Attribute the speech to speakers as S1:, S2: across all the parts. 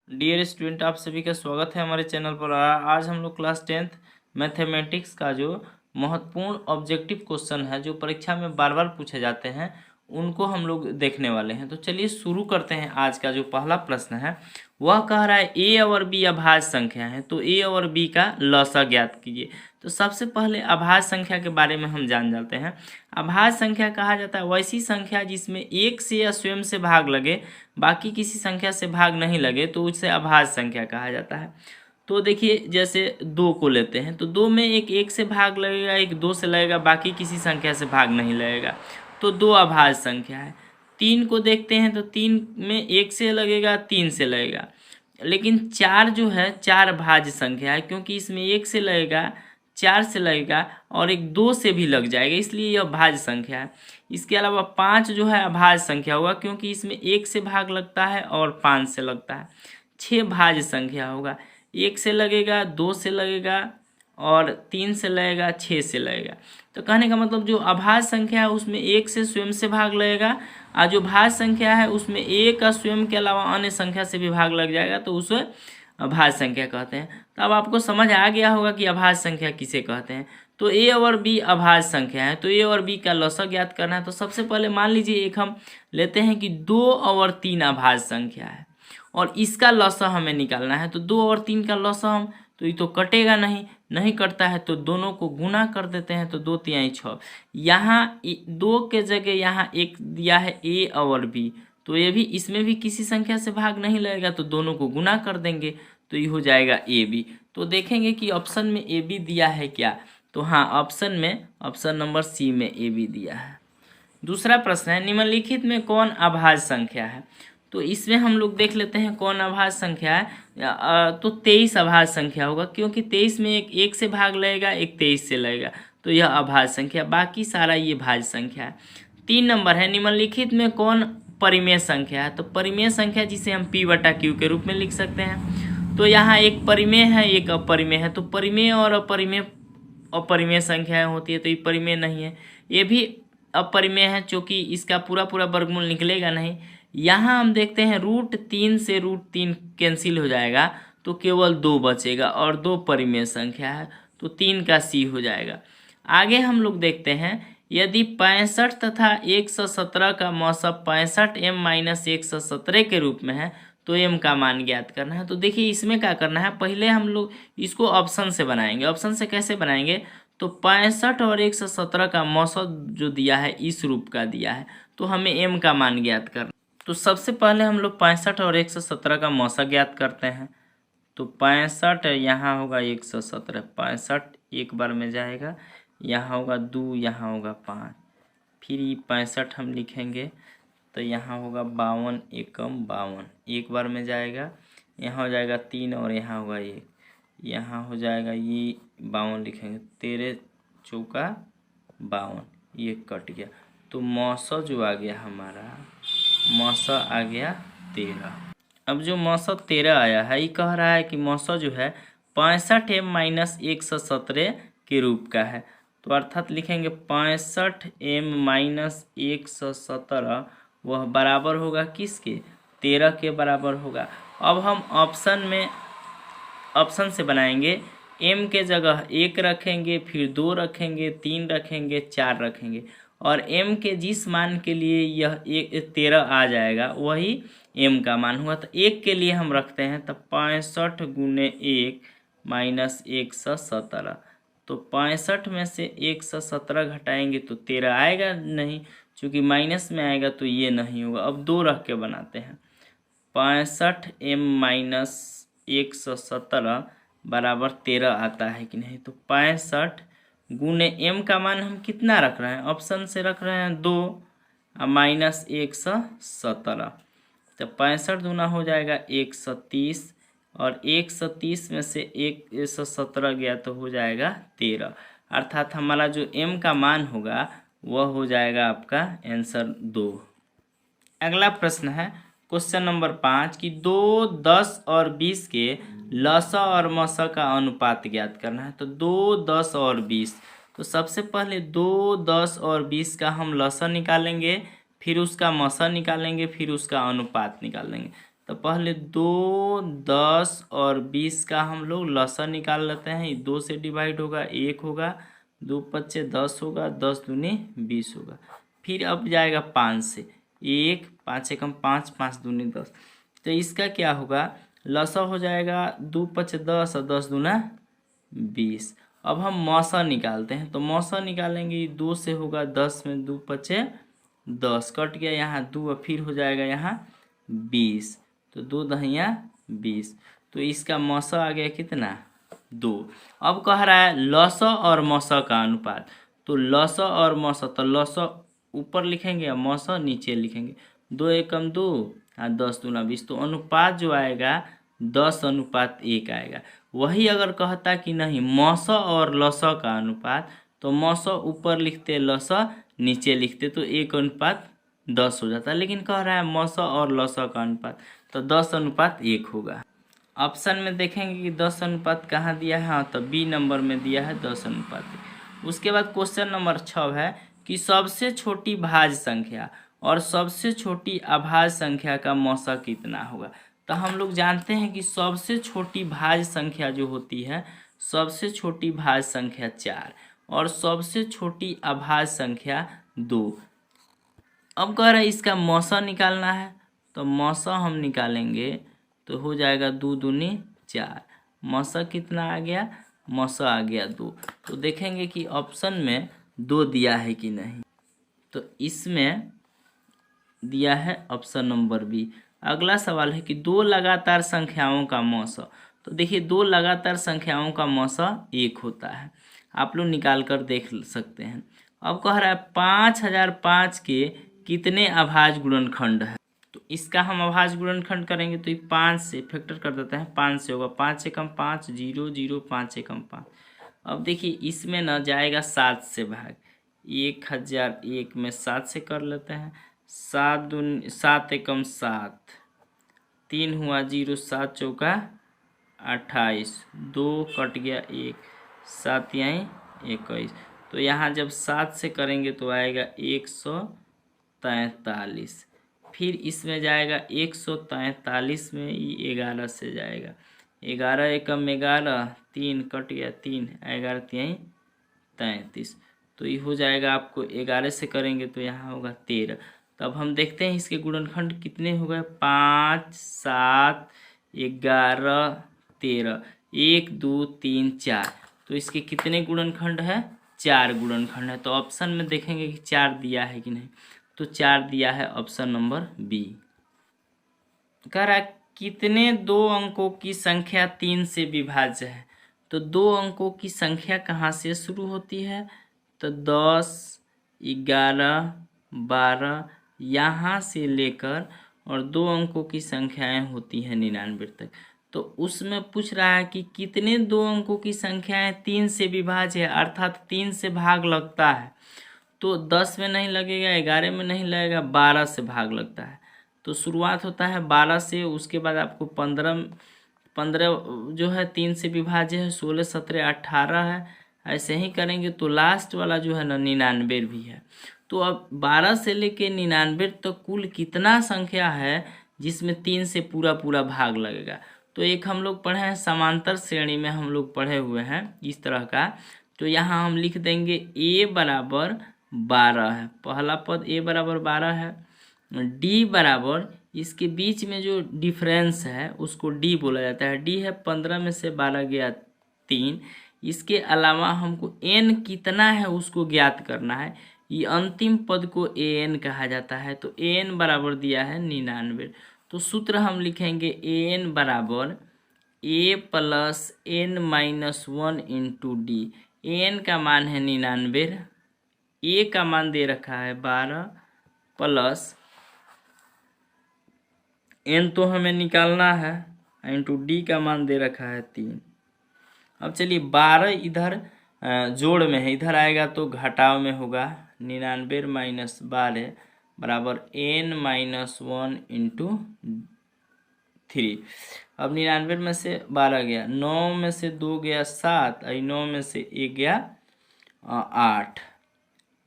S1: Dear student, आप सभी का स्वागत है हमारे चैनल पर। आज हम लोग क्लास 10th मैथमेटिक्स का जो महत्वपूर्ण ऑब्जेक्टिव क्वेश्चन है जो परीक्षा में बार बार पूछे जाते हैं उनको हम लोग देखने वाले हैं। तो चलिए शुरू करते हैं। आज का जो पहला प्रश्न है वह कह रहा है ए और बी अभाज्य संख्या है, तो ए और बी का लसा ज्ञात कीजिए। तो सबसे पहले अभाज्य संख्या के बारे में हम जान जाते हैं। अभाज्य संख्या कहा जाता है वैसी संख्या जिसमें एक से या स्वयं से भाग लगे, बाकी किसी संख्या से भाग नहीं लगे तो उसे अभाज्य संख्या कहा जाता है। तो देखिए, जैसे 2 को लेते हैं तो 2 में एक से भाग लगेगा, एक 2 से लगेगा, बाकी किसी संख्या से भाग नहीं लगेगा, तो 2 अभाज्य संख्या है। 3 को देखते हैं तो 3 में 1 से लगेगा, 3 से लगेगा, लेकिन 4 जो है 4 भाज्य संख्या है, क्योंकि इसमें 1 से लगेगा, 4 से लगेगा और एक 2 से भी लग जाएगा, इसलिए यह भाज्य संख्या है। इसके अलावा 5 जो है अभाज्य संख्या होगा, क्योंकि इसमें 1 से भाग लगता है और 5 से लगता है। 6 भाज्य संख्या होगा, 1 से लगेगा, 2 से लगेगा और 3 से लगेगा, 6 से लगेगा। तो कहने का मतलब जो अभाज्य संख्या है उसमें 1 से स्वयं से भाग लगेगा, और जो भाज्य संख्या है उसमें 1 का स्वयं के अलावा अन्य संख्या से भी भाग लग जाएगा, तो उसे अभाज्य संख्या कहते हैं। तो अब आपको समझ आ गया होगा कि अभाज्य संख्या किसे कहते हैं। तो ए और बी अभाज्य संख्या है, तो ए और बी का लसा ज्ञात करना है। तो सबसे पहले मान लीजिए एक हम लेते हैं कि 2 और 3 अभाज्य संख्या है और इसका लसा हमें निकालना है। तो 2 और 3 का लसा हम, तो ये तो कटेगा नहीं कटता है, तो दोनों को गुना कर देते हैं, तो 2 तिहाई 6। यहाँ 2 के जगह यहाँ 1 दिया है ए और बी, तो ये भी, इसमें भी किसी संख्या से भाग नहीं लगेगा, तो दोनों को गुना कर देंगे, तो ये हो जाएगा ए बी। तो देखेंगे कि ऑप्शन में ए बी दिया है क्या, तो हाँ, ऑप्शन नंबर सी में ए बी दिया है। दूसरा प्रश्न है निम्नलिखित में कौन अभाज्य संख्या है। तो इसमें हम लोग देख लेते हैं कौन अभाज्य संख्या है। तो 23 अभाज्य संख्या होगा, क्योंकि 23 में एक से भाग लगेगा, एक 23 से लगेगा, तो यह अभाज्य संख्या, बाकी सारा ये भाज्य संख्या है। 3 नंबर है निम्नलिखित में कौन परिमेय संख्या है। तो परिमेय संख्या जिसे हम p/q के रूप में लिख सकते हैं। तो यहाँ एक परिमेय है, एक अपरिमेय है। तो परिमेय और अपरिमेय संख्याएं होती है, तो ये परिमेय नहीं है, ये भी अपरिमेय है, क्योंकि इसका पूरा वर्गमूल निकलेगा नहीं। यहाँ हम देखते हैं √3 से √3 कैंसिल हो जाएगा, तो केवल 2 बचेगा और 2 परिमेय संख्या है, तो 3 का सी हो जाएगा। आगे हम लोग देखते हैं यदि 65 तथा 117 का मौसम 65m-117 के रूप में है तो m का मान ज्ञात करना है। तो देखिए इसमें क्या करना है, पहले हम लोग इसको ऑप्शन से बनाएंगे। ऑप्शन से कैसे बनाएंगे, तो 65 और 117 का मौसम जो दिया है इस रूप का दिया है, तो हमें m का मान ज्ञात करना। तो सबसे पहले हम लोग 65 और 117 का मौसम ज्ञात करते हैं। तो 65 यहाँ होगा 117, 65 एक बार में जाएगा, यहाँ होगा 2, यहाँ होगा 5, फिर ये 65 हम लिखेंगे, तो यहाँ होगा 52 एकम 52, एक बार में जाएगा, यहाँ हो जाएगा 3 और यहाँ होगा 1, यहाँ हो जाएगा ये 52 लिखेंगे, 13 चौका 52, ये कट गया, तो मौसा जो आ गया हमारा, मौसा आ गया 13। अब जो मौसा 13 आया है, ये कह रहा है कि मौसा जो है 65m-117 के रूप का है। तो अर्थात लिखेंगे 65m-117 वह बराबर होगा किसके, 13 के बराबर होगा। अब हम ऑप्शन से बनाएंगे, m के जगह 1 रखेंगे, फिर 2 रखेंगे, 3 रखेंगे, 4 रखेंगे, और m के जिस मान के लिए यह 13 आ जाएगा वही m का मान हुआ। तो 1 के लिए हम रखते हैं, तो 65 गुने 1 माइनस 117, तो 65 में से 117 घटाएंगे तो 13 आएगा नहीं, चूँकि माइनस में आएगा तो ये नहीं होगा। अब 2 रख के बनाते हैं, 65m-117 बराबर 13 आता है कि नहीं। तो 65 गुने m का मान हम कितना रख रहे हैं, ऑप्शन से रख रहे हैं 2 माइनस 117, तो 65 दूना हो जाएगा 130, और 130 में से 117 गया तो हो जाएगा 13, अर्थात हमारा जो m का मान होगा वह हो जाएगा आपका आंसर 2। अगला प्रश्न है क्वेश्चन नंबर 5 कि 2, 10 और 20 के लसा और मसा का अनुपात ज्ञात करना है। तो 2, 10 और 20, तो सबसे पहले 2, 10 और 20 का हम लसा निकालेंगे, फिर उसका मसा निकालेंगे, फिर उसका अनुपात निकालेंगे। तो पहले 2, 10 और 20 का हम लोग लसा निकाल लेते हैं। 2 से डिवाइड होगा 1 होगा, 2 पच्चे 10 होगा, 10 दूनी 20 होगा। फिर अब जाएगा 5 से, 1 5 एकम 5, 5 दूनी 10। तो इसका क्या होगा, लसा हो जाएगा 2 पच्चे 10 और 10 दूना 20। अब हम मौसा निकालते हैं, तो मौसा निकालेंगे 2 से होगा 10 में 2 पच्चे 10, कट गया यहाँ 2 और फिर हो जाएगा यहाँ 20, तो 2 दहिया 20। तो इसका मौसा आ गया कितना, 2। अब कह रहा है लसा और मौसा का अनुपात, तो लसा और मौसा, तो लसा ऊपर लिखेंगे और मौसा नीचे लिखेंगे। 2 एकम 2 और 10 दूना 20, तो अनुपात जो आएगा 10:1 आएगा। वही अगर कहता कि नहीं मौसा और लसा का अनुपात, तो मौसा ऊपर लिखते लसा नीचे लिखते, तो 1:10 हो जाता। लेकिन कह रहा है मौसा और लसा का अनुपात, तो 10:1 होगा। ऑप्शन में देखेंगे कि 10:1 कहाँ दिया है, हाँ तो बी नंबर में दिया है 10:1। उसके बाद क्वेश्चन नंबर 6 है कि सबसे छोटी भाज्य संख्या और सबसे छोटी अभाज्य संख्या का मौसा कितना होगा। तो हम लोग जानते हैं कि सबसे छोटी भाज्य संख्या जो होती है, सबसे छोटी भाज्य संख्या 4 और सबसे छोटी अभाज्य संख्या 2। अब कह रहा है इसका मौसा निकालना है, तो मौसा हम निकालेंगे तो हो जाएगा 2 दूनी 4। मौसा कितना आ गया, मौसा आ गया 2। तो देखेंगे कि ऑप्शन में 2 दिया है कि नहीं, तो इसमें दिया है ऑप्शन नंबर बी। अगला सवाल है कि 2 लगातार संख्याओं का मौसा, तो देखिए 2 लगातार संख्याओं का मौसा 1 होता है, आप लोग निकाल कर देख सकते हैं। अब कह रहा है 5005 के कितने अभाज्य गुणनखंड है, तो इसका हम अभाज्य गुणनखंड करेंगे तो ये 5 से फैक्टर कर देते हैं, 5 से होगा 5 एकम 5, 0 0 5 एकम 5। अब देखिए इसमें न जाएगा 7 से भाग, 1001 में 7 से कर लेते हैं, 7 एकम 7, 3 हुआ 0, 7 चौका 28, 2 कट गया 1, 7 यहीं 21। तो यहाँ जब 7 से करेंगे तो आएगा 143। फिर इसमें जाएगा 143 में ये 11 से जाएगा, 11 एकम 11, 3 कट गया 3, 11 3 33। तो ये हो जाएगा, आपको 11 से करेंगे तो यहाँ होगा 13। तब हम देखते हैं इसके गुणनखंड कितने हो गए, 5 7 11 13, 1 2 3 4। तो इसके कितने गुणनखंड है, 4 गुणनखंड है। तो ऑप्शन में देखेंगे कि 4 दिया है कि नहीं, तो 4 दिया है ऑप्शन नंबर बी। कह रहा है कितने 2 अंकों की संख्या 3 से विभाज्य है, तो 2 अंकों की संख्या कहाँ से शुरू होती है, तो 10 11 12 यहाँ से लेकर और 2 अंकों की संख्याएं होती हैं 99 तक। तो उसमें पूछ रहा है कि कितने 2 अंकों की संख्याएं 3 से विभाज्य है, अर्थात 3 से भाग लगता है। तो 10 में नहीं लगेगा, 11 में नहीं लगेगा, 12 से भाग लगता है। तो शुरुआत होता है 12 से, उसके बाद आपको 15 जो है 3 से विभाज्य है, 16 17 18 है, ऐसे ही करेंगे तो लास्ट वाला जो है ना 99 भी है। तो अब 12 से लेके 99 तक कुल कितना संख्या है जिसमें 3 से पूरा पूरा भाग लगेगा। तो एक हम लोग पढ़े हैं समांतर श्रेणी में, हम लोग पढ़े हुए हैं इस तरह का। तो यहाँ हम लिख देंगे a बराबर 12 है, पहला पद a बराबर 12 है, d बराबर इसके बीच में जो डिफरेंस है उसको d बोला जाता है। d है 15 में से 12 गया 3। इसके अलावा हमको n कितना है उसको ज्ञात करना है, ये अंतिम पद को an कहा जाता है। तो an बराबर दिया है 99। तो सूत्र हम लिखेंगे an बराबर a plus n minus 1 into D. an का मान है 99, a का मान दे रखा है 12 प्लस n तो हमें निकालना है, इंटू डी का मान दे रखा है 3। अब चलिए 12 इधर जोड़ में है, इधर आएगा तो घटाव में होगा, 99 माइनस 12 बराबर n माइनस 1 इंटू 3। अब 99 में से 12 गया, 9 में से 2 गया 7, 9 में से 1 गया 8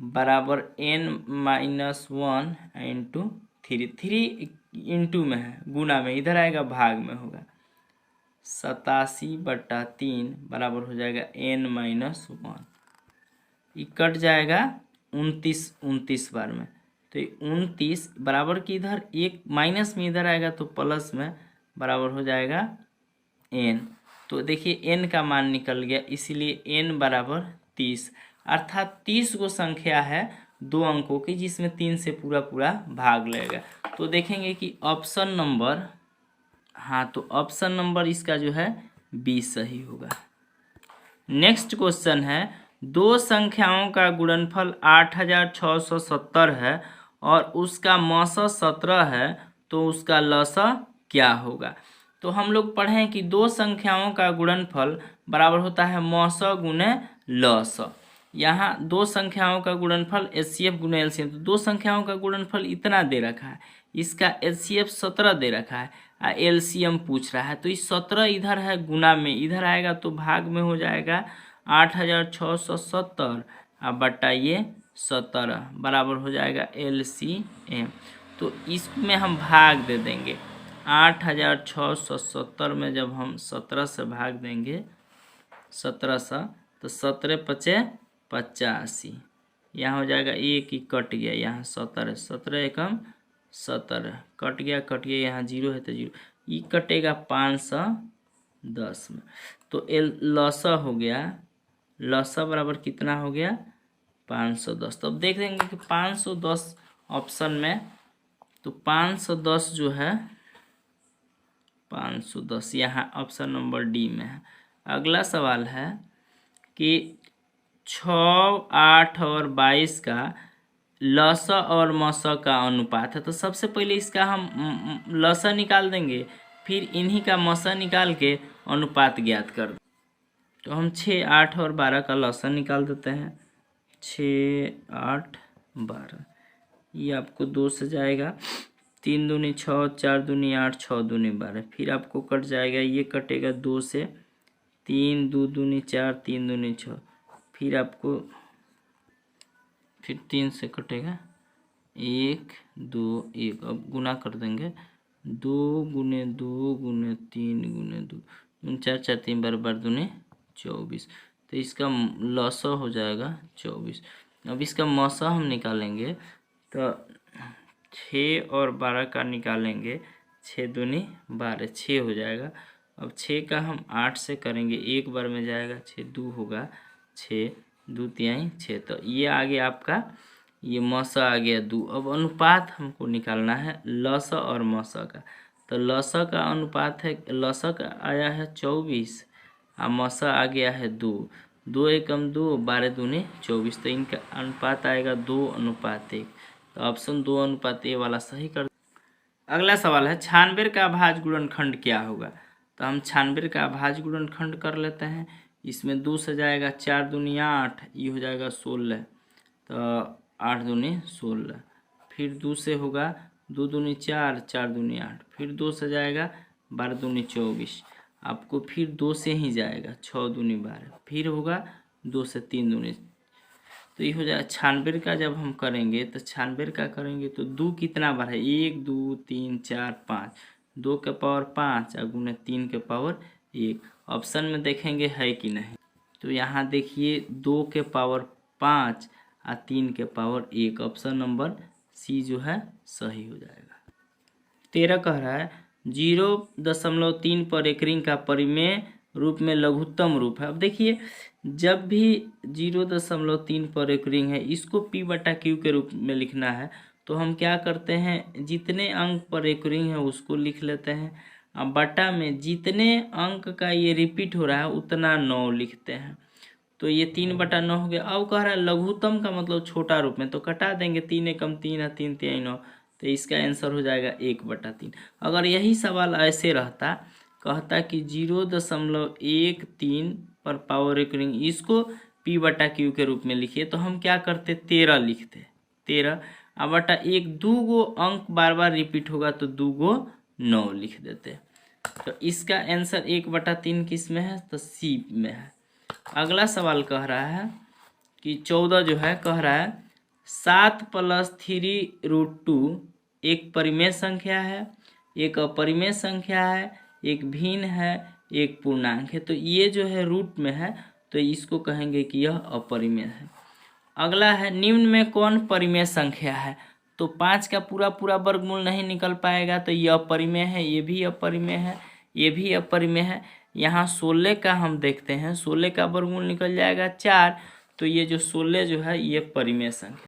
S1: बराबर n माइनस 1 इंटू 3। 3 इंटू में है, गुना में, इधर आएगा भाग में होगा। 87/3 बराबर हो जाएगा n-1। ये कट जाएगा 29 बार में, तो 29 बराबर की इधर एक माइनस में इधर आएगा तो प्लस में बराबर हो जाएगा n। तो देखिए n का मान निकल गया, इसीलिए n बराबर 30, अर्थात 30 गो संख्या है 2 अंकों की जिसमें 3 से पूरा पूरा भाग लेगा। तो देखेंगे कि ऑप्शन नंबर, हाँ तो ऑप्शन नंबर इसका जो है 20 सही होगा। नेक्स्ट क्वेश्चन है, दो संख्याओं का गुणनफल 8670 है और उसका मौसा 17 है, तो उसका लसा क्या होगा। तो हम लोग पढ़े कि दो संख्याओं का गुणनफल बराबर होता है मौसा गुने लसा। यहाँ दो संख्याओं का गुणनफल एचसीएफ गुने एलसीएम, तो दो संख्याओं का गुणनफल इतना दे रखा है, इसका एचसीएफ 17 दे रखा है, एलसीएम पूछ रहा है, तो इस 17 इधर है गुना में, इधर आएगा तो भाग में हो जाएगा 8670 और बटा ये 17 बराबर हो जाएगा एलसीएम। तो इसमें हम भाग दे देंगे 8670 में जब हम 17 से भाग देंगे 1700, तो 17×5 = 85, यहाँ हो जाएगा एक ही कट गया, यहाँ 17 17 एकम 17 कट गया यहाँ 0 है तो 0, ये कटेगा 510 में, तो लसा हो गया, लसा बराबर कितना हो गया 510। तो अब देख देंगे कि 510 ऑप्शन में, तो 510 जो है 510 यहाँ ऑप्शन नंबर डी में है। अगला सवाल है कि 6, 8 और 22 का लसा और मसा का अनुपात है। तो सबसे पहले इसका हम लसा निकाल देंगे, फिर इन्हीं का मसा निकाल के अनुपात ज्ञात कर दें। तो हम 6, 8 और 12 का लसा निकाल देते हैं। 6, 8, 12, ये आपको 2 से जाएगा, 3 दूनी 6, 4 दूनी 8, 6 दूनी 12, फिर आपको कट जाएगा, ये कटेगा 2 से, 3 2 दूनी 4, 3 दूनी 6, फिर आपको फिर 3 से कटेगा 1 2 1, अब गुना कर देंगे 2 गुने 2 गुने 3 गुने 2 4 4 3 बार दूनी 24, तो इसका लसा हो जाएगा 24। अब इसका मसा हम निकालेंगे तो 6 और 12 का निकालेंगे, 6 दूनी 12, 6 हो जाएगा। अब 6 का हम 8 से करेंगे, एक बार में जाएगा, 6 2 होगा 6 2 3 6, तो ये आ गया आपका, ये मसा आ गया 2। अब अनुपात हमको निकालना है लसा और मसा का, तो लसा का अनुपात है, लसा का आया है 24 और मसा आ गया है 2, 2 एकम 2, 12 दूनी 24, तो इनका अनुपात आएगा 2:1। तो ऑप्शन 2:1 वाला सही कर। अगला सवाल है 96 का अभाज्य गुणनखंड क्या होगा। तो हम 96 का अभाज्य गुणनखंड कर लेते हैं। इसमें 2 से जाएगा, 4 दूनी 8, ये हो जाएगा 16, तो 8 दूनी 16, फिर 2 से होगा 2 दूनी 4, 4 दूनी 8, फिर 2 से जाएगा 12 दूनी 24, आपको फिर 2 से ही जाएगा 6 दूनी 12, फिर होगा 2 से 3 दूनी, तो ये हो जाएगा 96 का जब हम करेंगे तो 96 का करेंगे तो 2 कितना बार है, 1 2 3 4 5, 2 के पावर 5 और गुने 3 के पावर 1। ऑप्शन में देखेंगे है कि नहीं, तो यहाँ देखिए 2 के पावर 5 और 3 के पावर 1, ऑप्शन नंबर सी जो है सही हो जाएगा। 13 कह रहा है 0.3 पर एकरिंग का परिमेय रूप में लघुत्तम रूप है। अब देखिए जब भी 0.3 पर एकरिंग है, इसको P/Q के रूप में लिखना है, तो हम क्या करते हैं, जितने अंक पर एकरिंग है उसको लिख लेते हैं, अब बटा में जितने अंक का ये रिपीट हो रहा है उतना 9 लिखते हैं, तो ये 3/9 हो गया। अब कह रहा है लघुत्तम का मतलब छोटा रूप में, तो कटा देंगे, 3 एकम 3 है, 3 3 9, तो इसका आंसर हो जाएगा 1/3। अगर यही सवाल ऐसे रहता, कहता कि 0.13 पर पावर एकरिंग, इसको P/Q के रूप में लिखिए, तो हम क्या करते, 13 लिखते, 13 अब बटा 1, 2 गो अंक बार बार रिपीट होगा तो 2 गो 9 लिख देते। तो इसका आंसर 1/3 किस में है, तो सी में है। अगला सवाल कह रहा है कि 14 जो है, कह रहा है 7 + 3√2 एक परिमेय संख्या है, एक अपरिमेय संख्या है, एक भिन्न है, एक पूर्णांक है। तो ये जो है रूट में है, तो इसको कहेंगे कि यह अपरिमेय है। अगला है निम्न में कौन परिमेय संख्या है। तो 5 का पूरा पूरा वर्गमूल नहीं निकल पाएगा, तो ये अपरिमेय है, ये भी अपरिमेय है, ये भी अपरिमेय है। यहाँ 16 का हम देखते हैं, 16 का वर्गमूल निकल जाएगा 4, तो ये जो 16 जो है ये परिमेय संख्या।